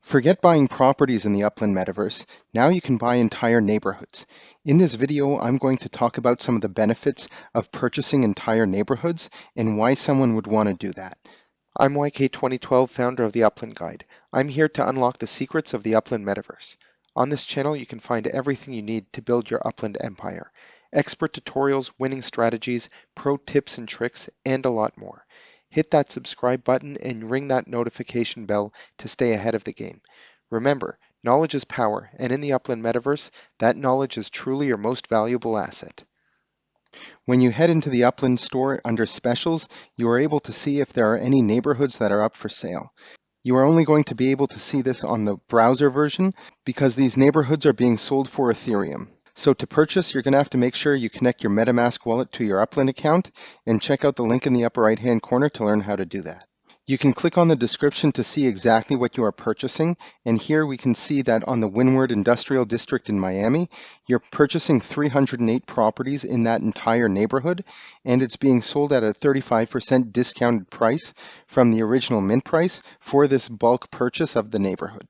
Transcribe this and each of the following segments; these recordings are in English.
Forget buying properties in the Upland metaverse. Now you can buy entire neighborhoods. In this video, I'm going to talk about some of the benefits of purchasing entire neighborhoods and why someone would want to do that. I'm YK2012, founder of the Upland Guide. I'm here to unlock the secrets of the Upland metaverse. On this channel, you can find everything you need to build your Upland empire. Expert tutorials, winning strategies, pro tips and tricks, and a lot more. Hit that subscribe button and ring that notification bell to stay ahead of the game. Remember, knowledge is power, and in the Upland metaverse, that knowledge is truly your most valuable asset. When you head into the Upland store under specials, you are able to see if there are any neighborhoods that are up for sale. You are only going to be able to see this on the browser version because these neighborhoods are being sold for Ethereum. So to purchase, you're going to have to make sure you connect your MetaMask wallet to your Upland account and check out the link in the upper right-hand corner to learn how to do that. You can click on the description to see exactly what you are purchasing, and here we can see that on the Windward Industrial District in Miami, you're purchasing 308 properties in that entire neighborhood, and it's being sold at a 35% discounted price from the original mint price for this bulk purchase of the neighborhood.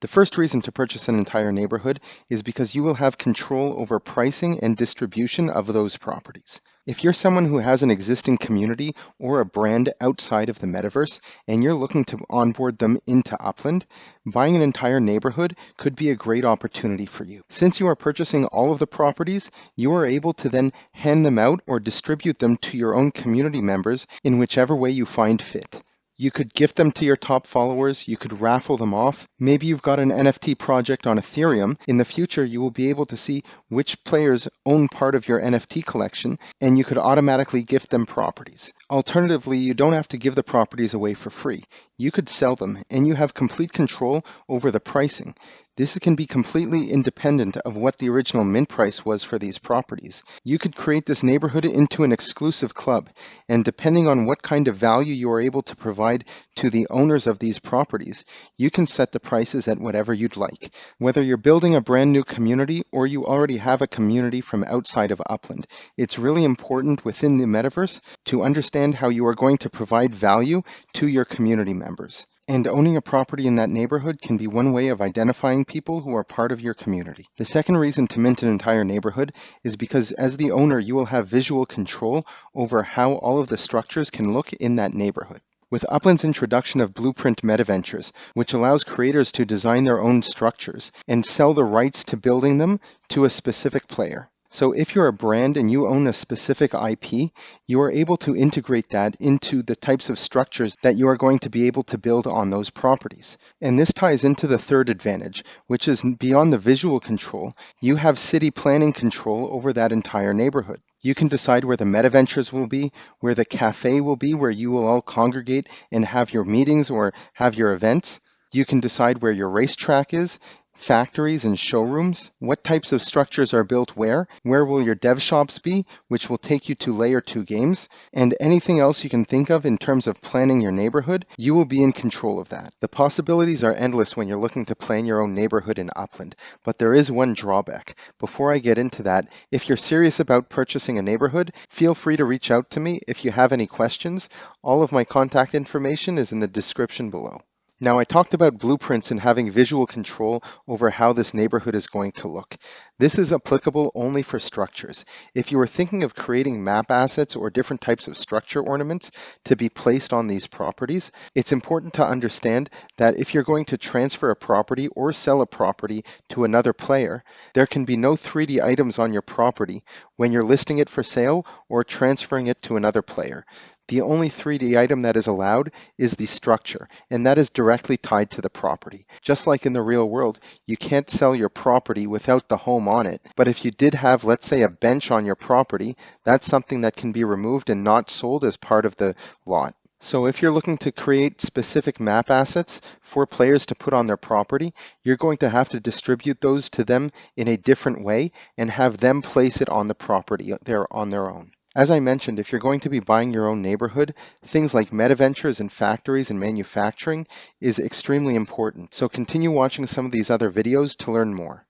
The first reason to purchase an entire neighborhood is because you will have control over pricing and distribution of those properties. If you're someone who has an existing community or a brand outside of the metaverse and you're looking to onboard them into Upland, buying an entire neighborhood could be a great opportunity for you. Since you are purchasing all of the properties, you are able to then hand them out or distribute them to your own community members in whichever way you find fit. You could gift them to your top followers, you could raffle them off. Maybe you've got an NFT project on Ethereum. In the future, you will be able to see which players own part of your NFT collection, and you could automatically gift them properties. Alternatively, you don't have to give the properties away for free. You could sell them, and you have complete control over the pricing. This can be completely independent of what the original mint price was for these properties. You could create this neighborhood into an exclusive club, and depending on what kind of value you are able to provide to the owners of these properties, you can set the prices at whatever you'd like. Whether you're building a brand new community or you already have a community from outside of Upland, it's really important within the metaverse to understand how you are going to provide value to your community members. And owning a property in that neighborhood can be one way of identifying people who are part of your community. The second reason to mint an entire neighborhood is because as the owner, you will have visual control over how all of the structures can look in that neighborhood. With Upland's introduction of Blueprint MetaVentures, which allows creators to design their own structures and sell the rights to building them to a specific player. So if you're a brand and you own a specific IP, you are able to integrate that into the types of structures that you are going to be able to build on those properties. And this ties into the third advantage, which is beyond the visual control, you have city planning control over that entire neighborhood. You can decide where the MetaVentures will be, where the cafe will be, where you will all congregate and have your meetings or have your events. You can decide where your racetrack is, factories and showrooms, what types of structures are built where will your dev shops be, which will take you to layer 2 games, and anything else you can think of in terms of planning your neighborhood, you will be in control of that. The possibilities are endless when you're looking to plan your own neighborhood in Upland, but there is one drawback. Before I get into that, if you're serious about purchasing a neighborhood, feel free to reach out to me if you have any questions. All of my contact information is in the description below. Now, I talked about blueprints and having visual control over how this neighborhood is going to look. This is applicable only for structures. If you are thinking of creating map assets or different types of structure ornaments to be placed on these properties, it's important to understand that if you're going to transfer a property or sell a property to another player, there can be no 3D items on your property when you're listing it for sale or transferring it to another player. The only 3D item that is allowed is the structure, and that is directly tied to the property. Just like in the real world, you can't sell your property without the home on it. But if you did have, let's say, a bench on your property, that's something that can be removed and not sold as part of the lot. So if you're looking to create specific map assets for players to put on their property, you're going to have to distribute those to them in a different way and have them place it on the property there on their own. As I mentioned, if you're going to be buying your own neighborhood, things like MetaVentures and factories and manufacturing is extremely important. So continue watching some of these other videos to learn more.